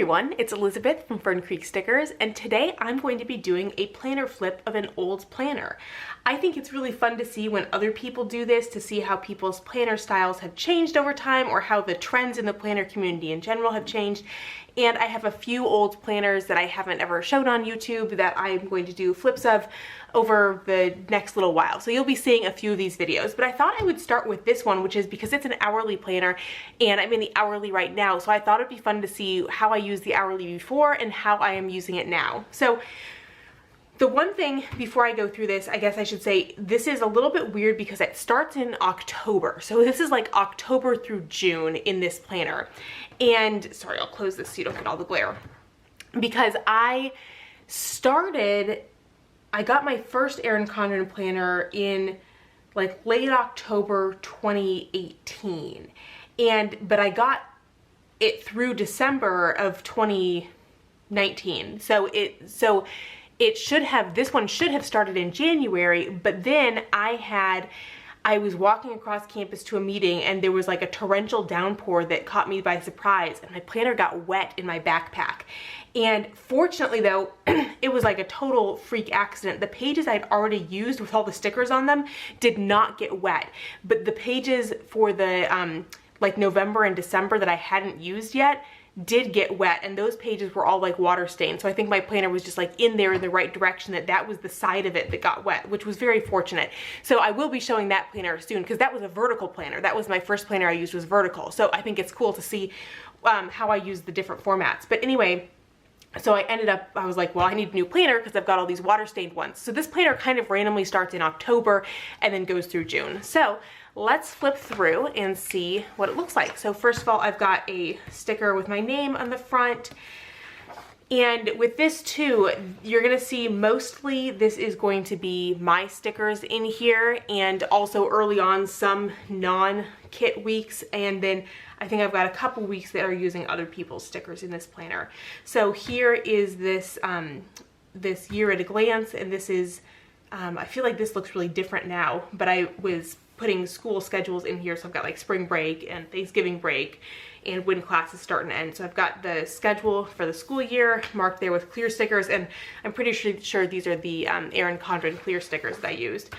everyone, it's Elizabeth from Fern Stickers, and today I'm going to be doing a planner flip of an old planner. I think it's really fun to see when other people do this, to see how people's planner styles have changed over time or how the trends in the planner community in general have changed. And I have a few old planners that I haven't ever showed on YouTube that I'm going to do flips of over the next little while. So you'll be seeing a few of these videos, but I thought I would start with this one, which is because it's an hourly planner and I'm in the hourly right now. So I thought it'd be fun to see how I used the hourly before and how I am using it now. So the one thing before I go through this, I guess I should say, this is a little bit weird because it starts in October. So this is like October through June in this planner. And sorry, I'll close this so you don't get all the glare. Because I got my first Erin Condren planner in like late October 2018. But I got it through December of 2019. This one should have started in January, but then I was walking across campus to a meeting and there was like a torrential downpour that caught me by surprise and my planner got wet in my backpack. And fortunately though, it was like a total freak accident. The pages I'd already used with all the stickers on them did not get wet, but the pages for the like November and December that I hadn't used yet did get wet, and those pages were all like water stained. So I think my planner was just like in there in the right direction, that was the side of it that got wet, which was very fortunate. So I will be showing that planner soon because that was a vertical planner. That was my first planner I used, was vertical. So I think it's cool to see how I use the different formats. But anyway, so I was like, well, I need a new planner because I've got all these water stained ones. So this planner kind of randomly starts in October and then goes through June. So let's flip through and see what it looks like. So first of all, I've got a sticker with my name on the front. And with this too, you're gonna see mostly this is going to be my stickers in here, and also early on some non-kit weeks, and then I think I've got a couple weeks that are using other people's stickers in this planner. So here is this this year at a glance, and this is I feel like this looks really different now, but I was putting school schedules in here, so I've got like spring break and Thanksgiving break and when classes start and end. So I've got the schedule for the school year marked there with clear stickers, and I'm pretty sure these are the Erin Condren clear stickers that I used.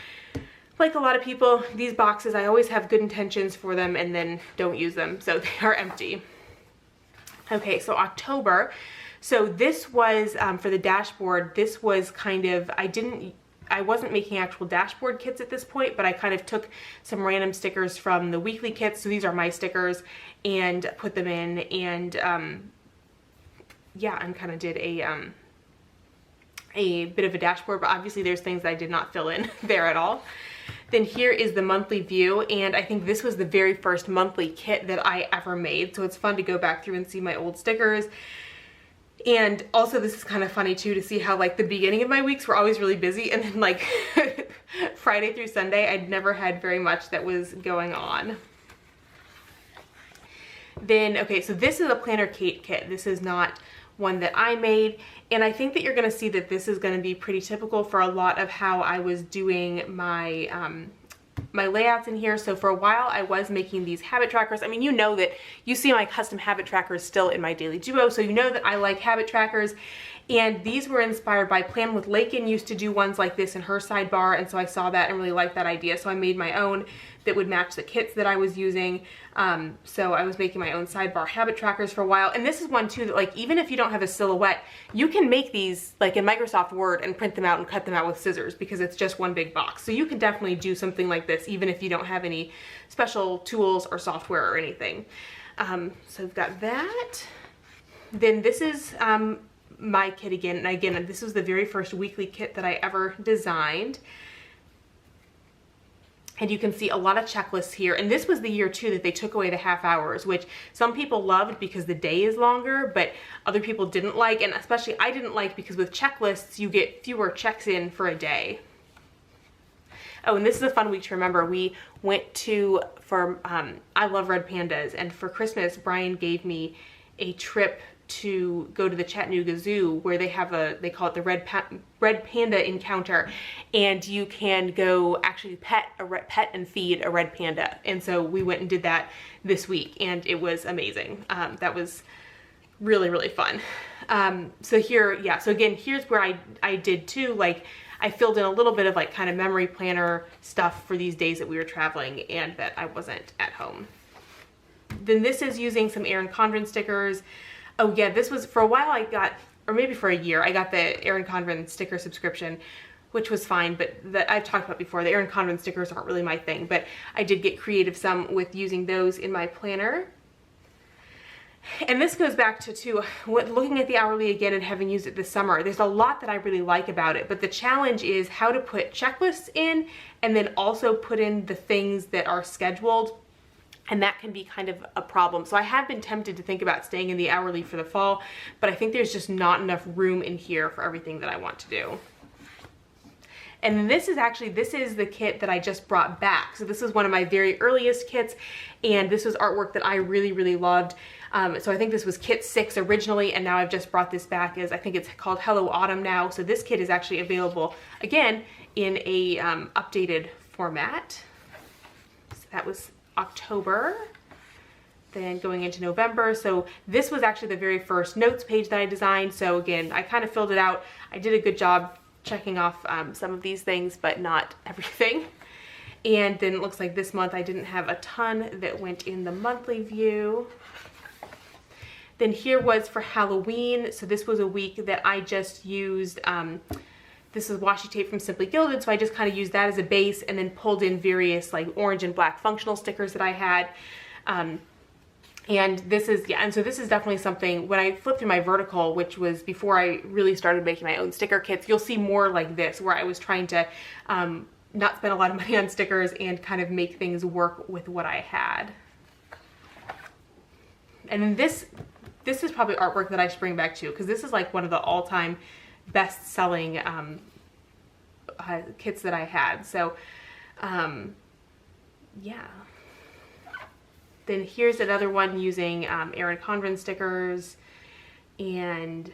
Like a lot of people, these boxes, I always have good intentions for them and then don't use them, so they are empty. Okay, so October. So this was, for the dashboard, this was kind of, I wasn't making actual dashboard kits at this point, but I kind of took some random stickers from the weekly kits. So these are my stickers, and put them in, and yeah, and kind of did a bit of a dashboard, but obviously there's things that I did not fill in there at all. Then here is the monthly view, and I think this was the very first monthly kit that I ever made. So it's fun to go back through and see my old stickers. And also this is kind of funny too, to see how like the beginning of my weeks were always really busy, and then like Friday through Sunday I'd never had very much that was going on. Then, okay, so this is a planner kit. This is not one that I made, and I think that you're going to see that this is going to be pretty typical for a lot of how I was doing my my layouts in here. So for a while I was making these habit trackers. I mean, you know that you see my custom habit trackers still in my daily duo, so you know that I like habit trackers. And these were inspired by Plan with Lakin used to do ones like this in her sidebar, and so I saw that and really liked that idea. So I made my own that would match the kits that I was using. So I was making my own sidebar habit trackers for a while. And this is one too that, like, even if you don't have a silhouette, you can make these like in Microsoft Word and print them out and cut them out with scissors, because it's just one big box. So you can definitely do something like this even if you don't have any special tools or software or anything. So I've got that. Then this is my kit again, and again, this was the very first weekly kit that I ever designed. And you can see a lot of checklists here, and this was the year too that they took away the half hours, which some people loved because the day is longer, but other people didn't like, and especially I didn't like, because with checklists you get fewer checks in for a day. Oh, and this is a fun week to remember. We went I love red pandas, and for Christmas Brian gave me a trip to go to the Chattanooga Zoo, where they have they call it the red panda encounter, and you can go actually pet and feed a red panda. And so we went and did that this week, and it was amazing. That was really, really fun. So here, yeah, so again, here's where I did too, like I filled in a little bit of like kind of memory planner stuff for these days that we were traveling and that I wasn't at home. Then this is using some Erin Condren stickers. Oh yeah, this was for a while I got, or maybe for a year, I got the Erin Condren sticker subscription, which was fine, but I've talked about before, the Erin Condren stickers aren't really my thing, but I did get creative some with using those in my planner. And this goes back to looking at the hourly again and having used it this summer. There's a lot that I really like about it, but the challenge is how to put checklists in and then also put in the things that are scheduled. And that can be kind of a problem. So I have been tempted to think about staying in the hourly for the fall, but I think there's just not enough room in here for everything that I want to do. And this is the kit that I just brought back. So this is one of my very earliest kits, and this was artwork that I really, really loved. So I think this was kit 6 originally, and now I've just brought this back as, I think it's called Hello Autumn now. So this kit is actually available again in a updated format. So that was October, then going into November. So this was actually the very first notes page that I designed. So again, I kind of filled it out. I did a good job checking off some of these things, but not everything. And then it looks like this month I didn't have a ton that went in the monthly view. Then here was for Halloween. So this was a week that I just used, this is washi tape from Simply Gilded. So I just kind of used that as a base and then pulled in various like orange and black functional stickers that I had. And this is, yeah, and so this is definitely something, when I flipped through my vertical, which was before I really started making my own sticker kits, you'll see more like this, where I was trying to not spend a lot of money on stickers and kind of make things work with what I had. And then this is probably artwork that I should bring back too, because this is like one of the all-time best-selling kits that I had. So, yeah. Then here's another one using Erin Condren stickers, and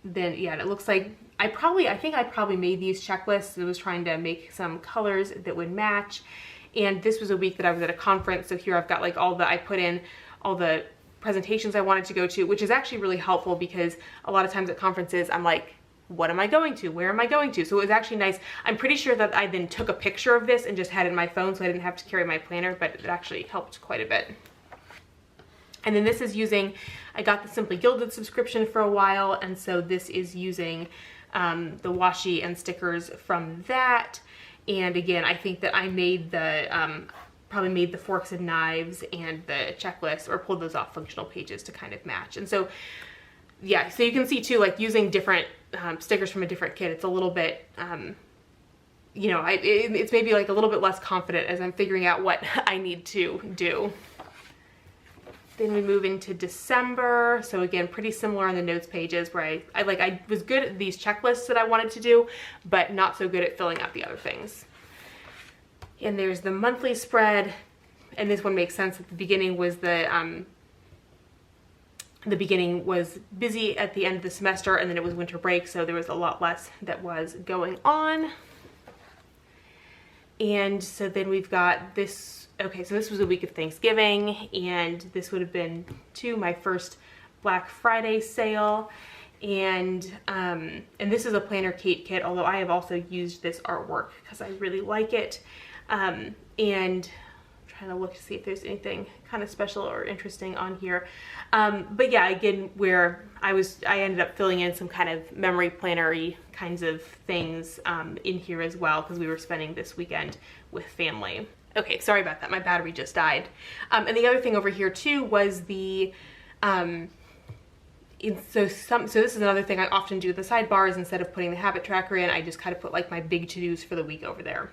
then yeah, it looks like I think I probably made these checklists. I was trying to make some colors that would match, and this was a week that I was at a conference. So here I've got like I put in all the presentations I wanted to go to, which is actually really helpful because a lot of times at conferences I'm like, what am I going to? Where am I going to? So it was actually nice. I'm pretty sure that I then took a picture of this and just had it in my phone so I didn't have to carry my planner, but it actually helped quite a bit. And then this is using, I got the Simply Gilded subscription for a while, and so this is using the washi and stickers from that. And again, I think that I made the, probably made the forks and knives and the checklist, or pulled those off functional pages to kind of match. And so, yeah, so you can see too, like using different stickers from a different kit, it's a little bit, you know, it's maybe like a little bit less confident as I'm figuring out what I need to do. Then we move into December. So again, pretty similar on the notes pages, where I was good at these checklists that I wanted to do, but not so good at filling out the other things. And there's the monthly spread, and this one makes sense. At the beginning was the beginning was busy at the end of the semester, and then it was winter break, so there was a lot less that was going on. And so then we've got this, okay, so this was a week of Thanksgiving, and this would have been my first Black Friday sale. And this is a planner Kate kit, although I have also used this artwork because I really like it. And I'm trying to look to see if there's anything kind of special or interesting on here. But yeah, again, where I ended up filling in some kind of memory planner-y kinds of things in here as well, because we were spending this weekend with family. Okay, sorry about that, my battery just died. And the other thing over here too was the, so this is another thing I often do with the sidebars. Instead of putting the habit tracker in, I just kind of put like my big to-dos for the week over there.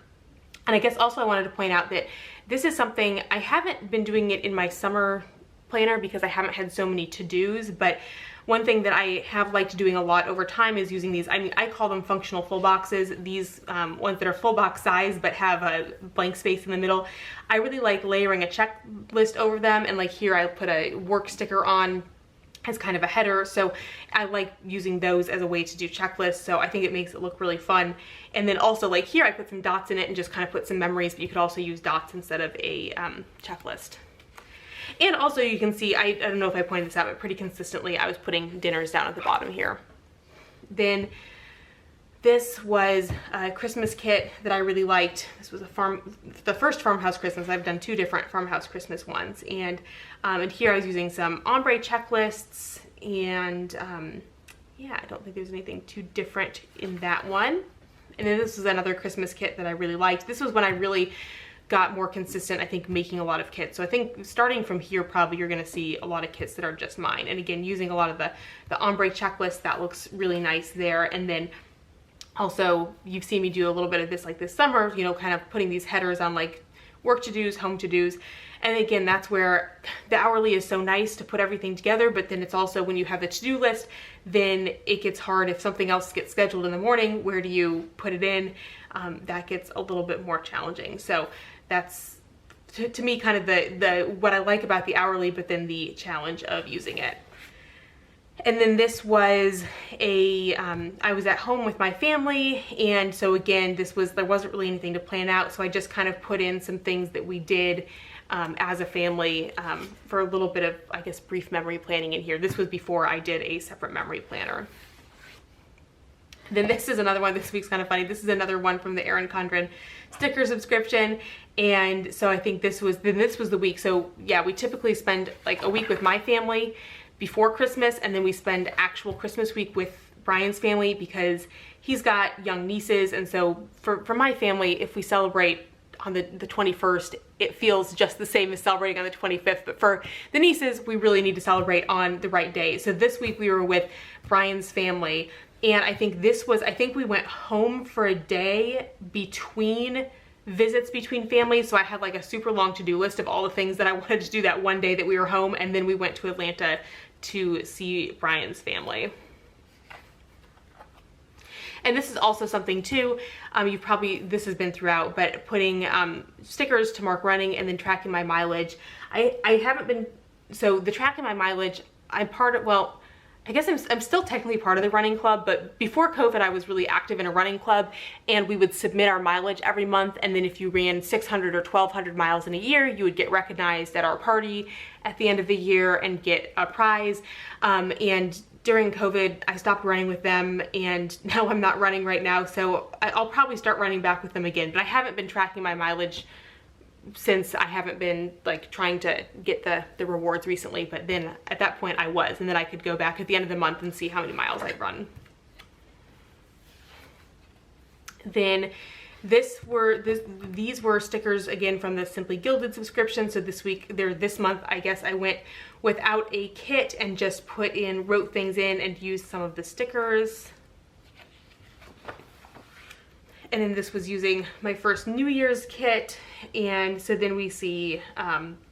And I guess also I wanted to point out that this is something, I haven't been doing it in my summer planner because I haven't had so many to-dos, but one thing that I have liked doing a lot over time is using these, I mean, I call them functional full boxes, these ones that are full box size but have a blank space in the middle. I really like layering a checklist over them, and like here I put a work sticker on as kind of a header, so I like using those as a way to do checklists, so I think it makes it look really fun. And then also like here I put some dots in it and just kind of put some memories, but you could also use dots instead of a checklist. And also you can see, I don't know if I pointed this out, but pretty consistently I was putting dinners down at the bottom here. Then this was a Christmas kit that I really liked. This was the first farmhouse Christmas. I've done 2 different farmhouse Christmas ones. And here I was using some ombre checklists, and yeah, I don't think there's anything too different in that one. And then this was another Christmas kit that I really liked. This was when I really got more consistent, I think, making a lot of kits. So I think starting from here, probably you're gonna see a lot of kits that are just mine. And again, using a lot of the ombre checklist, that looks really nice there. And then also, you've seen me do a little bit of this like this summer, you know, kind of putting these headers on like work to-dos, home to-dos. And again, that's where the hourly is so nice to put everything together, but then it's also when you have the to-do list, then it gets hard if something else gets scheduled in the morning, where do you put it in? That gets a little bit more challenging. So that's, to me, kind of what I like about the hourly, but then the challenge of using it. And then this was I was at home with my family, and so again, there wasn't really anything to plan out, so I just kind of put in some things that we did as a family for a little bit of, I guess, brief memory planning in here. This was before I did a separate memory planner. Then this is another one. This week's kind of funny. This is another one from the Erin Condren sticker subscription. And so I think this was the week. So yeah, we typically spend like a week with my family before Christmas, and then we spend actual Christmas week with Brian's family because he's got young nieces. And so for my family, if we celebrate on the 21st, it feels just the same as celebrating on the 25th. But for the nieces, we really need to celebrate on the right day. So this week we were with Brian's family, and I think we went home for a day between visits between families. So I had like a super long to-do list of all the things that I wanted to do that one day that we were home, and then we went to Atlanta to see Brian's family. And this is also something too, this has been throughout, but putting stickers to mark running and then tracking my mileage. I haven't been, so the tracking my mileage, I'm part of, well, I guess I'm still technically part of the running club, but before COVID, I was really active in a running club, and we would submit our mileage every month. And then if you ran 600 or 1,200 miles in a year, you would get recognized at our party at the end of the year and get a prize. And during COVID, I stopped running with them, and now I'm not running right now. So I'll probably start running back with them again, but I haven't been tracking my mileage since I haven't been like trying to get the rewards recently. But then at that point I was, and then I could go back at the end of the month and see how many miles I'd run. Then these were stickers again from the Simply Gilded subscription. So this month, I guess I went without a kit and just wrote things in and used some of the stickers. And then this was using my first New Year's kit. And so then we see,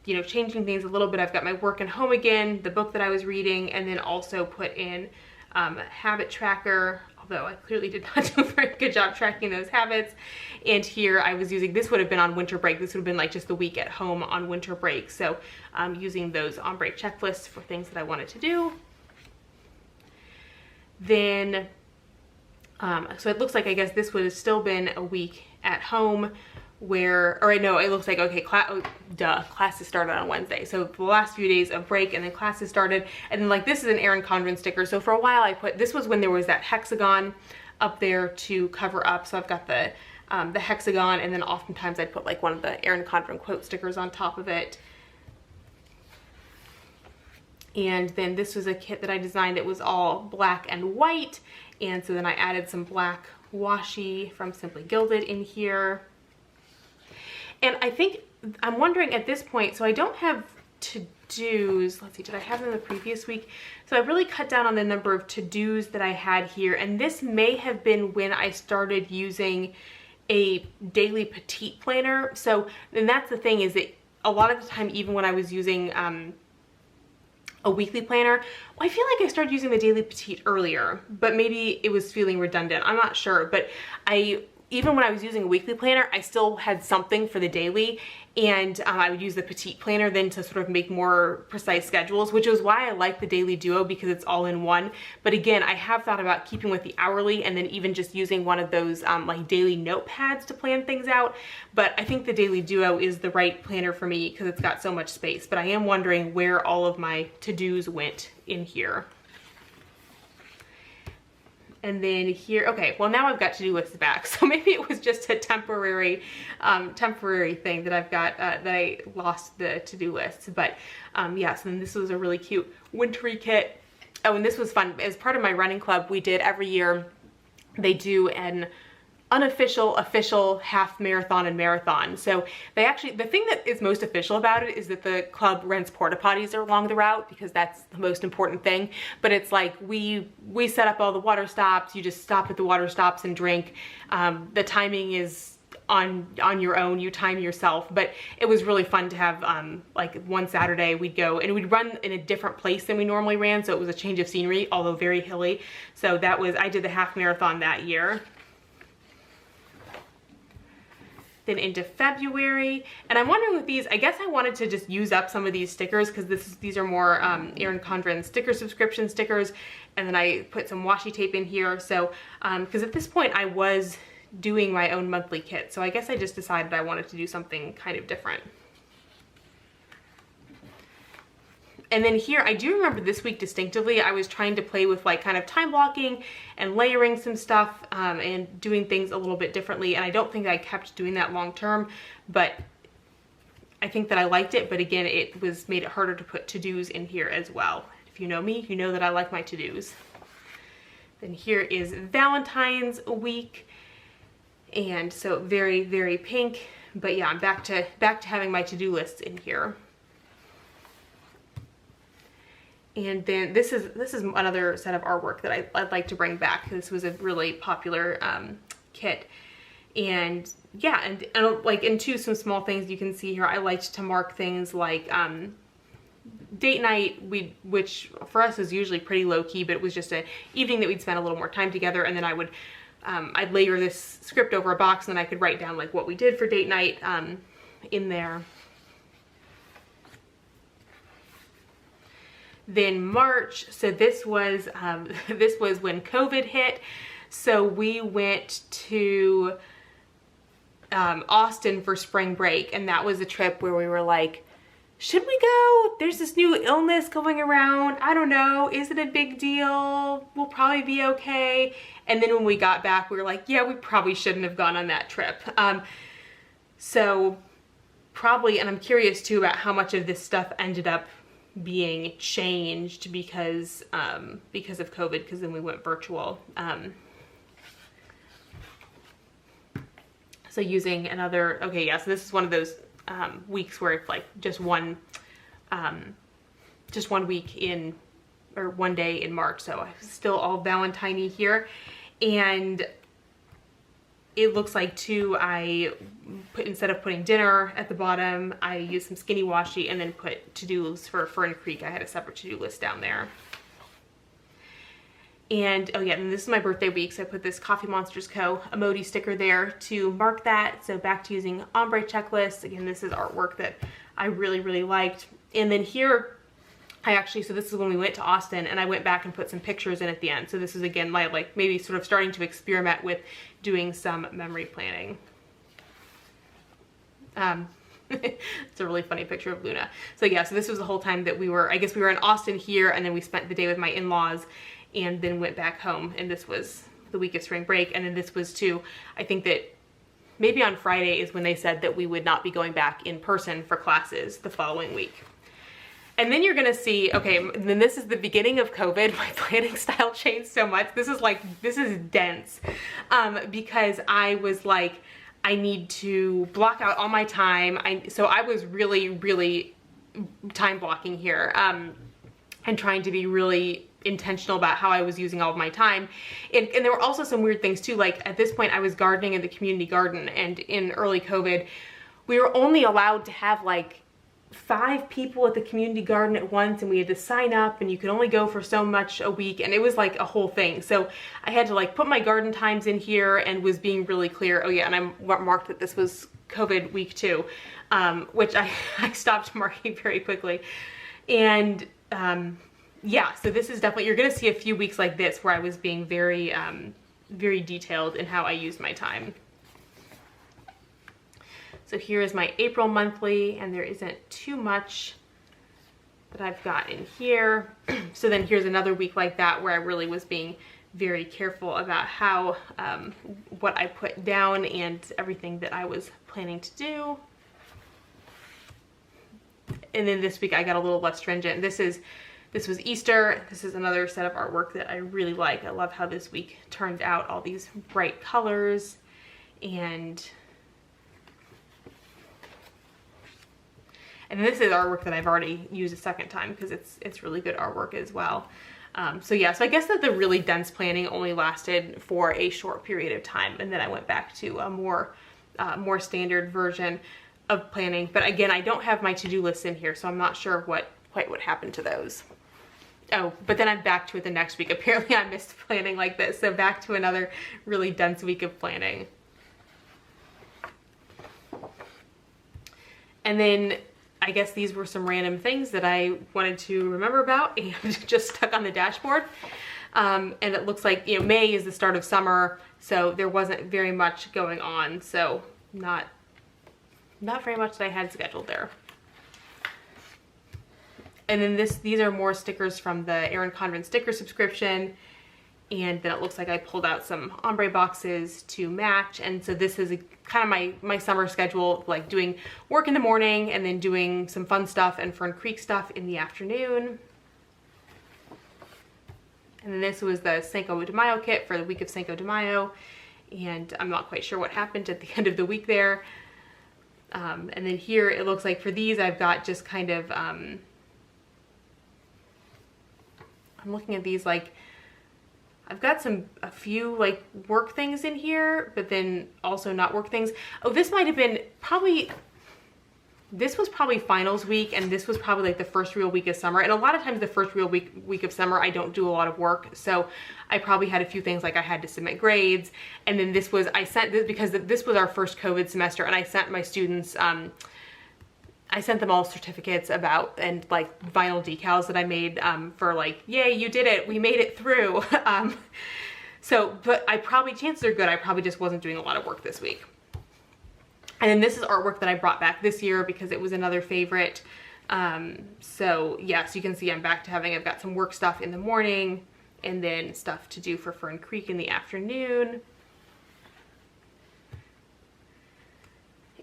you know, changing things a little bit. I've got my work and home again, the book that I was reading, and then also put in a habit tracker, although I clearly did not do a very good job tracking those habits. And here I was using, this would have been on winter break. This would have been like just the week at home on winter break. So using those ombre checklists for things that I wanted to do. Then so it looks like, I guess this would have still been a week at home where, or no, it looks like, okay, classes started on Wednesday. So the last few days of break, and then classes started. And then like, this is an Erin Condren sticker. So for a while this was when there was that hexagon up there to cover up. So I've got the hexagon, and then oftentimes I'd put like one of the Erin Condren quote stickers on top of it. And then this was a kit that I designed that was all black and white. And so then I added some black washi from Simply Gilded in here. And I think, I'm wondering at this point, so I don't have to-dos. Let's see, did I have them the previous week? So I really cut down on the number of to-dos that I had here. And this may have been when I started using a daily petite planner. So, and that's the thing, is that a lot of the time, even when I was using a weekly planner, well, I feel like I started using the daily petite earlier, but maybe it was feeling redundant. I'm not sure, but even when I was using a weekly planner, I still had something for the daily, and I would use the petite planner then to sort of make more precise schedules, which is why I like the Daily Duo, because it's all in one. But again, I have thought about keeping with the hourly and then even just using one of those like daily notepads to plan things out. But I think the Daily Duo is the right planner for me because it's got so much space. But I am wondering where all of my to-dos went in here. And then here, okay, well now I've got to-do lists back. So maybe it was just a temporary thing that I've got, that I lost the to-do lists. But yeah, so then this was a really cute wintry kit. Oh, and this was fun. As part of my running club, we did every year, they do an unofficial, official half marathon and marathon. So they actually, the thing that is most official about it is that the club rents porta potties along the route, because that's the most important thing. But it's like we set up all the water stops. You just stop at the water stops and drink. The timing is on your own. You time yourself. But it was really fun to have like one Saturday we'd go and we'd run in a different place than we normally ran. So it was a change of scenery, although very hilly. So that was, I did the half marathon that year. Then into February, and I'm wondering with these, I guess I wanted to just use up some of these stickers because these are more Erin Condren sticker subscription stickers, and then I put some washi tape in here. So because at this point I was doing my own monthly kit, so I guess I just decided I wanted to do something kind of different. And then here, I do remember this week distinctively, I was trying to play with like kind of time blocking and layering some stuff and doing things a little bit differently. And I don't think I kept doing that long term, but I think that I liked it. But again, it made it harder to put to-dos in here as well. If you know me, you know that I like my to-dos. Then here is Valentine's week. And so very, very pink. But yeah, I'm back to having my to-do lists in here. And then this is another set of artwork that I'd like to bring back. This was a really popular kit. And yeah, and like into some small things you can see here, I liked to mark things like date night, which for us is usually pretty low key, but it was just an evening that we'd spend a little more time together. And then I would, I'd layer this script over a box, and then I could write down like what we did for date night in there. Then March, so this was when COVID hit. So we went to Austin for spring break, and that was a trip where we were like, should we go? There's this new illness going around. I don't know. Is it a big deal? We'll probably be okay. And then when we got back, we were like, yeah, we probably shouldn't have gone on that trip. So probably, and I'm curious too about how much of this stuff ended up being changed because of COVID, because then we went virtual. So using another, okay, yeah, so this is one of those weeks where it's like just one week in, or one day in March. So I was still all Valentine-y here. And it looks like too, I put, instead of putting dinner at the bottom, I used some skinny washi and then put to-dos for Fern Creek. I had a separate to-do list down there. And oh yeah, and this is my birthday week, so I put this Coffee Monsters Co. emoji sticker there to mark that. So back to using ombre checklists. Again, this is artwork that I really, really liked. And then here, so this is when we went to Austin, and I went back and put some pictures in at the end. So this is again my like maybe sort of starting to experiment with doing some memory planning. It's a really funny picture of Luna. So yeah, so this was the whole time that we were, I guess we were in Austin here, and then we spent the day with my in-laws and then went back home. And this was the week of spring break. And then this was too, I think that maybe on Friday is when they said that we would not be going back in person for classes the following week. And then you're gonna see, okay, then this is the beginning of COVID. My planning style changed so much. This is dense because I was like, I need to block out all my time. So I was really, really time blocking here and trying to be really intentional about how I was using all of my time. And there were also some weird things too. Like at this point I was gardening in the community garden, and in early COVID, we were only allowed to have like 5 people at the community garden at once, and we had to sign up, and you could only go for so much a week, and it was like a whole thing. So I had to like put my garden times in here and was being really clear. Oh yeah, and I marked that this was COVID week 2, which I stopped marking very quickly. And yeah, so this is definitely, you're gonna see a few weeks like this where I was being very, very detailed in how I used my time. So here is my April monthly, and there isn't too much that I've got in here. So then here's another week like that where I really was being very careful about how, what I put down and everything that I was planning to do. And then this week I got a little less stringent. This was Easter. This is another set of artwork that I really like. I love how this week turned out, all these bright colors. And this is artwork that I've already used a second time because it's really good artwork as well. So yeah, so I guess that the really dense planning only lasted for a short period of time, and then I went back to a more standard version of planning. But again, I don't have my to-do lists in here, so I'm not sure quite what happened to those. Oh, but then I'm back to it the next week. Apparently I missed planning like this, so back to another really dense week of planning. And then I guess these were some random things that I wanted to remember about and just stuck on the dashboard. And it looks like, you know, May is the start of summer, so there wasn't very much going on. So not very much that I had scheduled there. And then these are more stickers from the Erin Condren sticker subscription. And then it looks like I pulled out some ombre boxes to match. And so this is kind of my summer schedule, like doing work in the morning and then doing some fun stuff and Fern Creek stuff in the afternoon. And then this was the Cinco de Mayo kit for the week of Cinco de Mayo. And I'm not quite sure what happened at the end of the week there. And then here it looks like for these I've got just kind of, I'm looking at these like, I've got a few like work things in here, but then also not work things. Oh, this might have been this was probably finals week, and this was probably like the first real week of summer. And a lot of times the first real week of summer, I don't do a lot of work. So I probably had a few things like I had to submit grades. And then I sent this because this was our first COVID semester, and I sent my students, I sent them all certificates and like vinyl decals that I made for like, yay, you did it, we made it through. But chances are good, I probably just wasn't doing a lot of work this week. And then this is artwork that I brought back this year because it was another favorite. So yeah, so you can see I'm back to I've got some work stuff in the morning and then stuff to do for Fern Creek in the afternoon.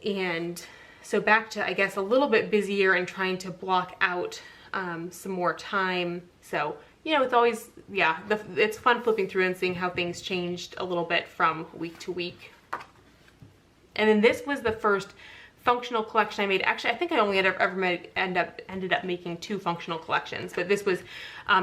And so back to, I guess, a little bit busier and trying to block out some more time. So, you know, it's always, yeah, it's fun flipping through and seeing how things changed a little bit from week to week. And then this was the first functional collection I made. Actually, I think I only ended up making 2 functional collections, but this was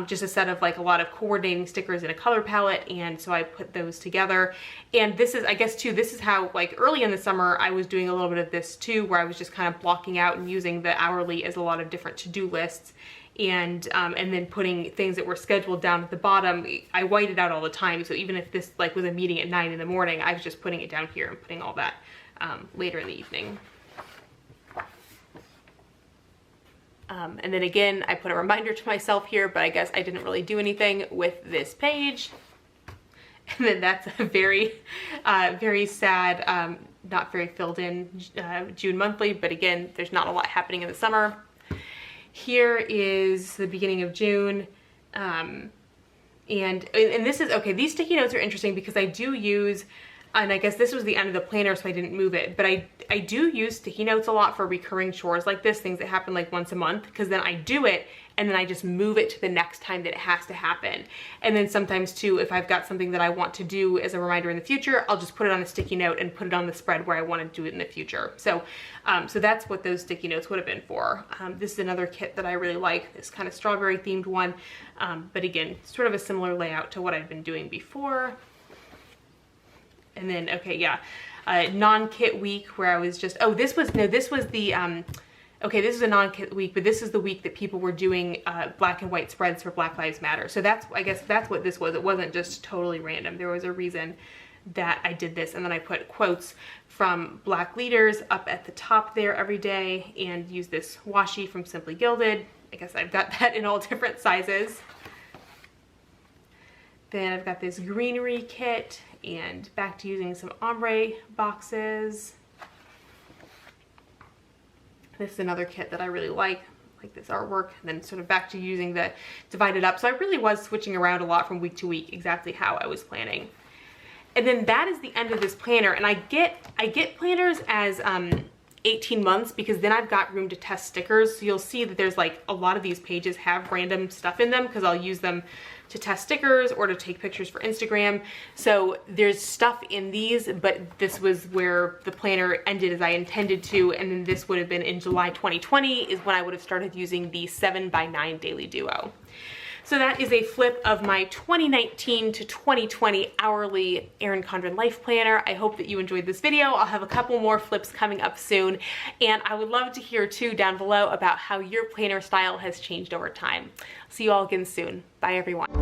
just a set of like a lot of coordinating stickers in a color palette, and so I put those together. And this is, I guess too, this is how like early in the summer I was doing a little bit of this too, where I was just kind of blocking out and using the hourly as a lot of different to-do lists. And then putting things that were scheduled down at the bottom. I whited out all the time, so even if this like was a meeting at 9 in the morning, I was just putting it down here and putting all that later in the evening. And then again, I put a reminder to myself here, but I guess I didn't really do anything with this page. And then that's a very, very sad, not very filled in June monthly, but again, there's not a lot happening in the summer. Here is the beginning of June. And this is, okay, these sticky notes are interesting because I do use, and I guess this was the end of the planner, so I didn't move it, but I do use sticky notes a lot for recurring chores like this, things that happen like once a month, because then I do it and then I just move it to the next time that it has to happen. And then sometimes too, if I've got something that I want to do as a reminder in the future, I'll just put it on a sticky note and put it on the spread where I want to do it in the future. So, so that's what those sticky notes would have been for. This is another kit that I really like, this kind of strawberry themed one. But again, sort of a similar layout to what I've been doing before. And then, okay, yeah, non-kit week where I was just, oh, this was the Okay, this is a non-kit week, but this is the week that people were doing black and white spreads for Black Lives Matter. So that's, I guess that's what this was. It wasn't just totally random. There was a reason that I did this, and then I put quotes from Black leaders up at the top there every day, and use this washi from Simply Gilded. I guess I've got that in all different sizes. Then I've got this greenery kit, and back to using some ombre boxes. This is another kit that I really like this artwork, and then sort of back to using the divided up. So I really was switching around a lot from week to week, exactly how I was planning. And then that is the end of this planner, and I get planners as 18 months because then I've got room to test stickers. So you'll see that there's like a lot of these pages have random stuff in them because I'll use them to test stickers or to take pictures for Instagram. So there's stuff in these, but this was where the planner ended as I intended to, and then this would have been in July 2020 is when I would have started using the 7x9 Daily Duo. So that is a flip of my 2019 to 2020 hourly Erin Condren Life Planner. I hope that you enjoyed this video. I'll have a couple more flips coming up soon, and I would love to hear too down below about how your planner style has changed over time. See you all again soon. Bye everyone.